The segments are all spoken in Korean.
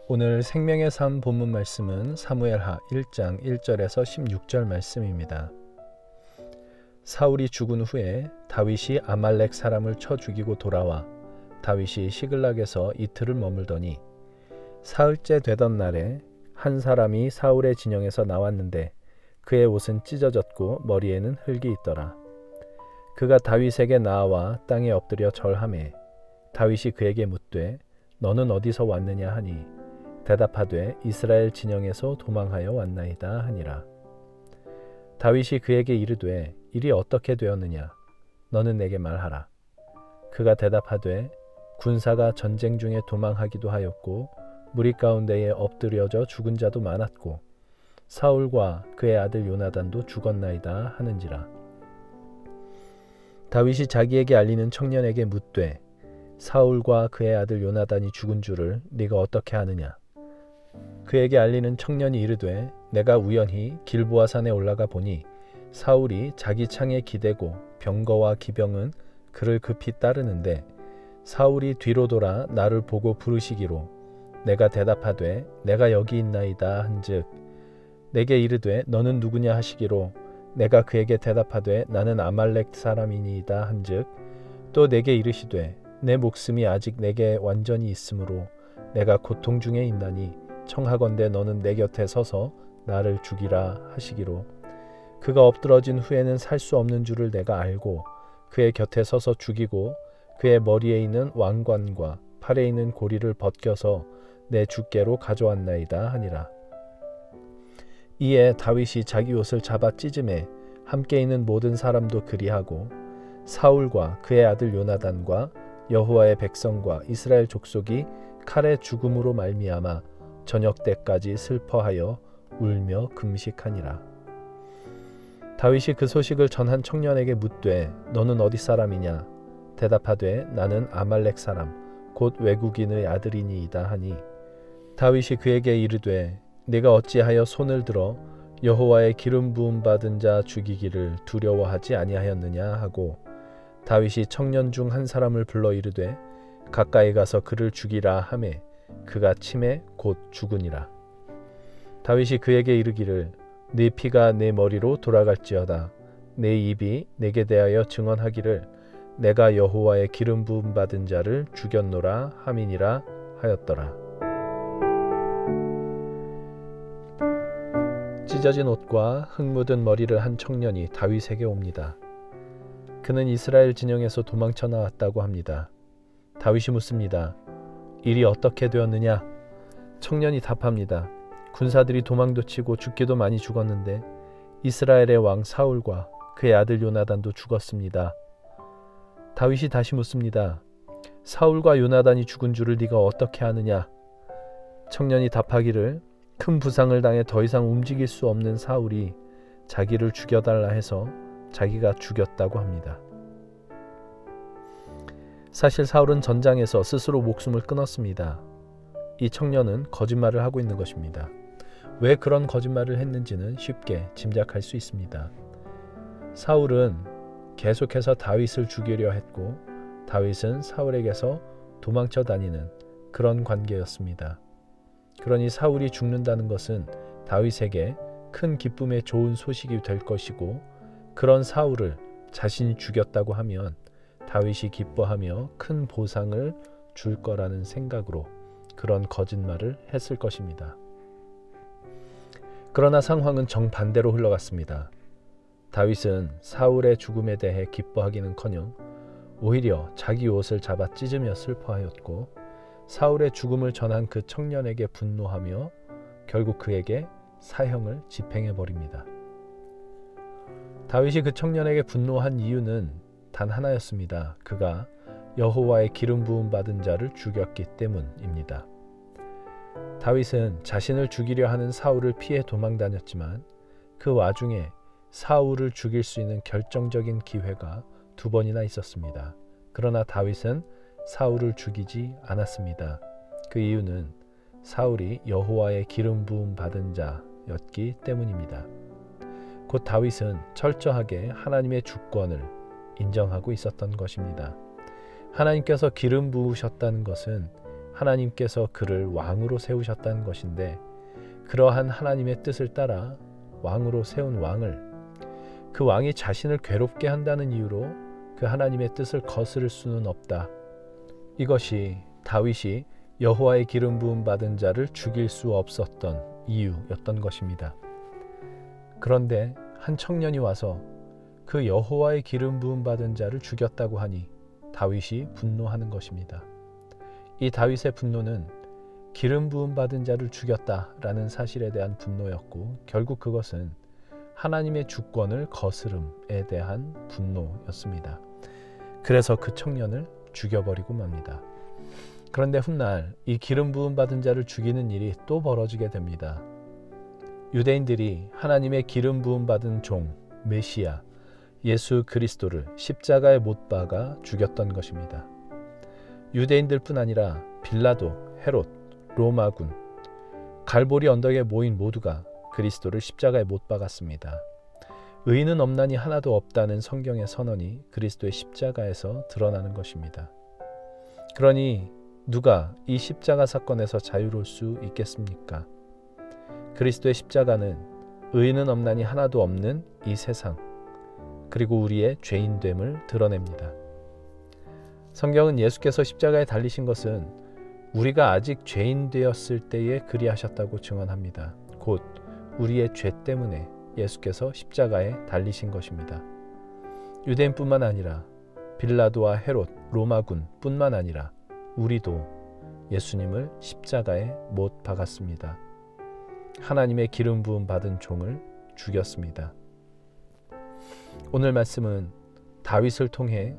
오늘 생명의 삶 본문 말씀은 사무엘하 1장 1절에서 16절 말씀입니다. 사울이 죽은 후에 다윗이 아말렉 사람을 쳐 죽이고 돌아와 다윗이 시글락에서 이틀을 머물더니 사흘째 되던 날에 한 사람이 사울의 진영에서 나왔는데 그의 옷은 찢어졌고 머리에는 흙이 있더라. 그가 다윗에게 나아와 땅에 엎드려 절하매 다윗이 그에게 묻되 너는 어디서 왔느냐 하니 대답하되 이스라엘 진영에서 도망하여 왔나이다 하니라. 다윗이 그에게 이르되 일이 어떻게 되었느냐 너는 내게 말하라. 그가 대답하되 군사가 전쟁 중에 도망하기도 하였고 무리 가운데에 엎드려져 죽은 자도 많았고 사울과 그의 아들 요나단도 죽었나이다 하는지라. 다윗이 자기에게 알리는 청년에게 묻되 사울과 그의 아들 요나단이 죽은 줄을 네가 어떻게 아느냐. 그에게 알리는 청년이 이르되 내가 우연히 길보아 산에 올라가 보니 사울이 자기 창에 기대고 병거와 기병은 그를 급히 따르는데 사울이 뒤로 돌아 나를 보고 부르시기로 내가 대답하되 내가 여기 있나이다 한즉 내게 이르되 너는 누구냐 하시기로 내가 그에게 대답하되 나는 아말렉 사람이니이다 한즉 또 내게 이르시되 내 목숨이 아직 내게 완전히 있으므로 내가 고통 중에 있나니 청하건대 너는 내 곁에 서서 나를 죽이라 하시기로 그가 엎드러진 후에는 살 수 없는 줄을 내가 알고 그의 곁에 서서 죽이고 그의 머리에 있는 왕관과 팔에 있는 고리를 벗겨서 내 주께로 가져왔나이다 하니라. 이에 다윗이 자기 옷을 잡아 찢음에 함께 있는 모든 사람도 그리하고 사울과 그의 아들 요나단과 여호와의 백성과 이스라엘 족속이 칼의 죽음으로 말미암아 저녁 때까지 슬퍼하여 울며 금식하니라. 다윗이 그 소식을 전한 청년에게 묻되 너는 어디 사람이냐 대답하되 나는 아말렉 사람 곧 외국인의 아들이니이다 하니 다윗이 그에게 이르되 네가 어찌하여 손을 들어 여호와의 기름 부음 받은 자 죽이기를 두려워하지 아니하였느냐 하고 다윗이 청년 중 한 사람을 불러 이르되 가까이 가서 그를 죽이라 하매 그가 치매 곧 죽으니라. 다윗이 그에게 이르기를 네 피가 내 머리로 돌아갈지어다. 내 입이 내게 대하여 증언하기를 내가 여호와의 기름 부음 받은 자를 죽였노라 함이니라 하였더라. 찢어진 옷과 흙 묻은 머리를 한 청년이 다윗에게 옵니다. 그는 이스라엘 진영에서 도망쳐 나왔다고 합니다. 다윗이 묻습니다. 일이 어떻게 되었느냐? 청년이 답합니다. 군사들이 도망도 치고 죽기도 많이 죽었는데 이스라엘의 왕 사울과 그의 아들 요나단도 죽었습니다. 다윗이 다시 묻습니다. 사울과 요나단이 죽은 줄을 네가 어떻게 아느냐? 청년이 답하기를 큰 부상을 당해 더 이상 움직일 수 없는 사울이 자기를 죽여달라 해서 자기가 죽였다고 합니다. 사실 사울은 전장에서 스스로 목숨을 끊었습니다. 이 청년은 거짓말을 하고 있는 것입니다. 왜 그런 거짓말을 했는지는 쉽게 짐작할 수 있습니다. 사울은 계속해서 다윗을 죽이려 했고 다윗은 사울에게서 도망쳐 다니는 그런 관계였습니다. 그러니 사울이 죽는다는 것은 다윗에게 큰 기쁨의 좋은 소식이 될 것이고 그런 사울을 자신이 죽였다고 하면 다윗이 기뻐하며 큰 보상을 줄 거라는 생각으로 그런 거짓말을 했을 것입니다. 그러나 상황은 정반대로 흘러갔습니다. 다윗은 사울의 죽음에 대해 기뻐하기는커녕 오히려 자기 옷을 잡아 찢으며 슬퍼하였고 사울의 죽음을 전한 그 청년에게 분노하며 결국 그에게 사형을 집행해버립니다. 다윗이 그 청년에게 분노한 이유는 단 하나였습니다. 그가 여호와의 기름 부음 받은 자를 죽였기 때문입니다. 다윗은 자신을 죽이려 하는 사울을 피해 도망다녔지만 그 와중에 사울을 죽일 수 있는 결정적인 기회가 2번이나 있었습니다. 그러나 다윗은 사울을 죽이지 않았습니다. 그 이유는 사울이 여호와의 기름 부음 받은 자였기 때문입니다. 곧 다윗은 철저하게 하나님의 주권을 인정하고 있었던 것입니다. 하나님께서 기름 부으셨다는 것은 하나님께서 그를 왕으로 세우셨다는 것인데, 그러한 하나님의 뜻을 따라 왕으로 세운 왕을 그 왕이 자신을 괴롭게 한다는 이유로 그 하나님의 뜻을 거스를 수는 없다. 이것이 다윗이 여호와의 기름 부음 받은 자를 죽일 수 없었던 이유였던 것입니다. 그런데 한 청년이 와서 그 여호와의 기름 부음 받은 자를 죽였다고 하니 다윗이 분노하는 것입니다. 이 다윗의 분노는 기름 부음 받은 자를 죽였다라는 사실에 대한 분노였고, 결국 그것은 하나님의 주권을 거스름에 대한 분노였습니다. 그래서 그 청년을 죽여버리고 맙니다. 그런데 훗날 이 기름 부음 받은 자를 죽이는 일이 또 벌어지게 됩니다. 유대인들이 하나님의 기름 부음 받은 종 메시아 예수 그리스도를 십자가에 못 박아 죽였던 것입니다. 유대인들뿐 아니라 빌라도, 헤롯, 로마군, 갈보리 언덕에 모인 모두가 그리스도를 십자가에 못 박았습니다. 의인은 없나니 하나도 없다는 성경의 선언이 그리스도의 십자가에서 드러나는 것입니다. 그러니 누가 이 십자가 사건에서 자유로울 수 있겠습니까? 그리스도의 십자가는 의인은 없나니 하나도 없는 이 세상, 그리고 우리의 죄인됨을 드러냅니다. 성경은 예수께서 십자가에 달리신 것은 우리가 아직 죄인 되었을 때에 그리하셨다고 증언합니다. 곧 우리의 죄 때문에 예수께서 십자가에 달리신 것입니다. 유대인뿐만 아니라 빌라도와 헤롯, 로마군 뿐만 아니라 우리도 예수님을 십자가에 못 박았습니다. 하나님의 기름 부음 받은 종을 죽였습니다. 오늘 말씀은 다윗을 통해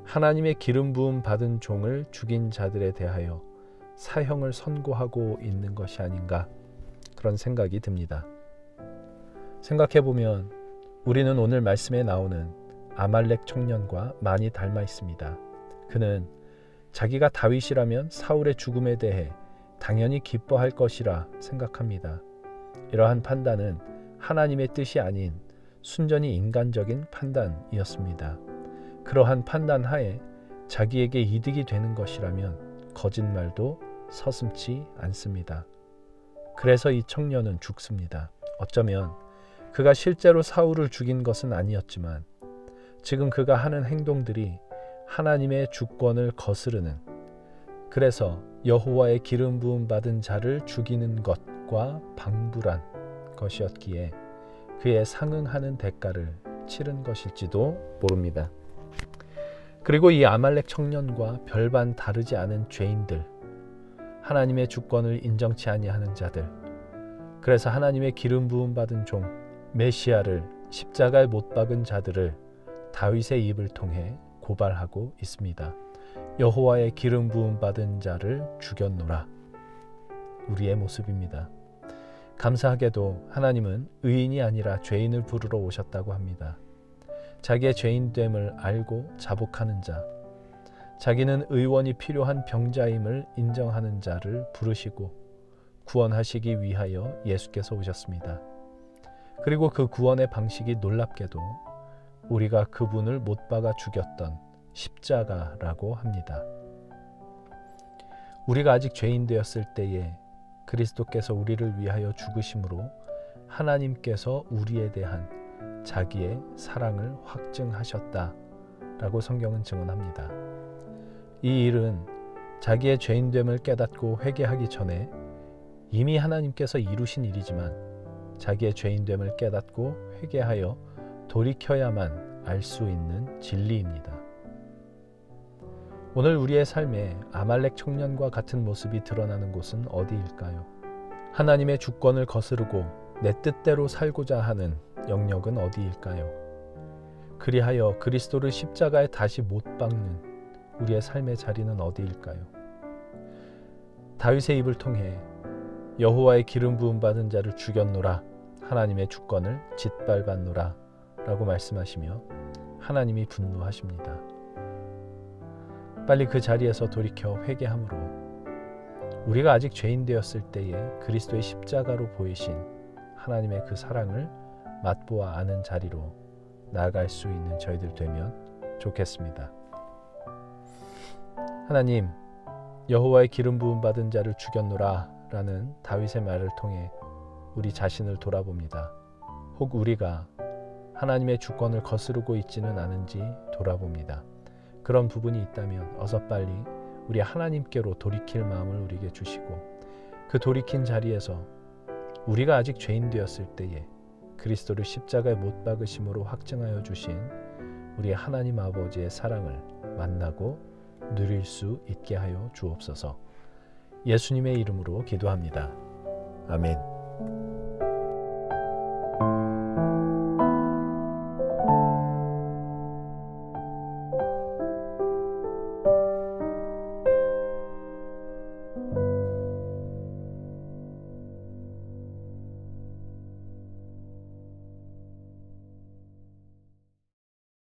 하나님의 기름 부음 받은 종을 죽인 자들에 대하여 사형을 선고하고 있는 것이 아닌가, 그런 생각이 듭니다. 생각해보면 우리는 오늘 말씀에 나오는 아말렉 청년과 많이 닮아 있습니다. 그는 자기가 다윗이라면 사울의 죽음에 대해 당연히 기뻐할 것이라 생각합니다. 이러한 판단은 하나님의 뜻이 아닌 순전히 인간적인 판단이었습니다. 그러한 판단 하에 자기에게 이득이 되는 것이라면 거짓말도 서슴지 않습니다. 그래서 이 청년은 죽습니다. 어쩌면 그가 실제로 사울을 죽인 것은 아니었지만 지금 그가 하는 행동들이 하나님의 주권을 거스르는, 그래서 여호와의 기름 부음 받은 자를 죽이는 것과 방불한 것이었기에 그에 상응하는 대가를 치른 것일지도 모릅니다. 그리고 이 아말렉 청년과 별반 다르지 않은 죄인들, 하나님의 주권을 인정치 아니하는 자들, 그래서 하나님의 기름 부음 받은 종 메시아를 십자가에 못 박은 자들을 다윗의 입을 통해 고발하고 있습니다. 여호와의 기름 부음 받은 자를 죽였노라. 우리의 모습입니다. 감사하게도 하나님은 의인이 아니라 죄인을 부르러 오셨다고 합니다. 자기의 죄인됨을 알고 자복하는 자, 자기는 의원이 필요한 병자임을 인정하는 자를 부르시고 구원하시기 위하여 예수께서 오셨습니다. 그리고 그 구원의 방식이 놀랍게도 우리가 그분을 못 박아 죽였던 십자가라고 합니다. 우리가 아직 죄인 되었을 때에 그리스도께서 우리를 위하여 죽으심으로 하나님께서 우리에 대한 자기의 사랑을 확증하셨다라고 성경은 증언합니다. 이 일은 자기의 죄인됨을 깨닫고 회개하기 전에 이미 하나님께서 이루신 일이지만 자기의 죄인됨을 깨닫고 회개하여 돌이켜야만 알 수 있는 진리입니다. 오늘 우리의 삶에 아말렉 청년과 같은 모습이 드러나는 곳은 어디일까요? 하나님의 주권을 거스르고 내 뜻대로 살고자 하는 영역은 어디일까요? 그리하여 그리스도를 십자가에 다시 못 박는 우리의 삶의 자리는 어디일까요? 다윗의 입을 통해 여호와의 기름 부음 받은 자를 죽였노라, 하나님의 주권을 짓밟았노라 라고 말씀하시며 하나님이 분노하십니다. 빨리 그 자리에서 돌이켜 회개함으로 우리가 아직 죄인 되었을 때에 그리스도의 십자가로 보이신 하나님의 그 사랑을 맛보아 아는 자리로 나아갈 수 있는 저희들 되면 좋겠습니다. 하나님, 여호와의 기름 부음 받은 자를 죽였노라 라는 다윗의 말을 통해 우리 자신을 돌아봅니다. 혹 우리가 하나님의 주권을 거스르고 있지는 않은지 돌아봅니다. 그런 부분이 있다면 어서 빨리 우리 하나님께로 돌이킬 마음을 우리에게 주시고, 그 돌이킨 자리에서 우리가 아직 죄인 되었을 때에 그리스도를 십자가에 못 박으심으로 확증하여 주신 우리 하나님 아버지의 사랑을 만나고 누릴 수 있게 하여 주옵소서. 예수님의 이름으로 기도합니다. 아멘.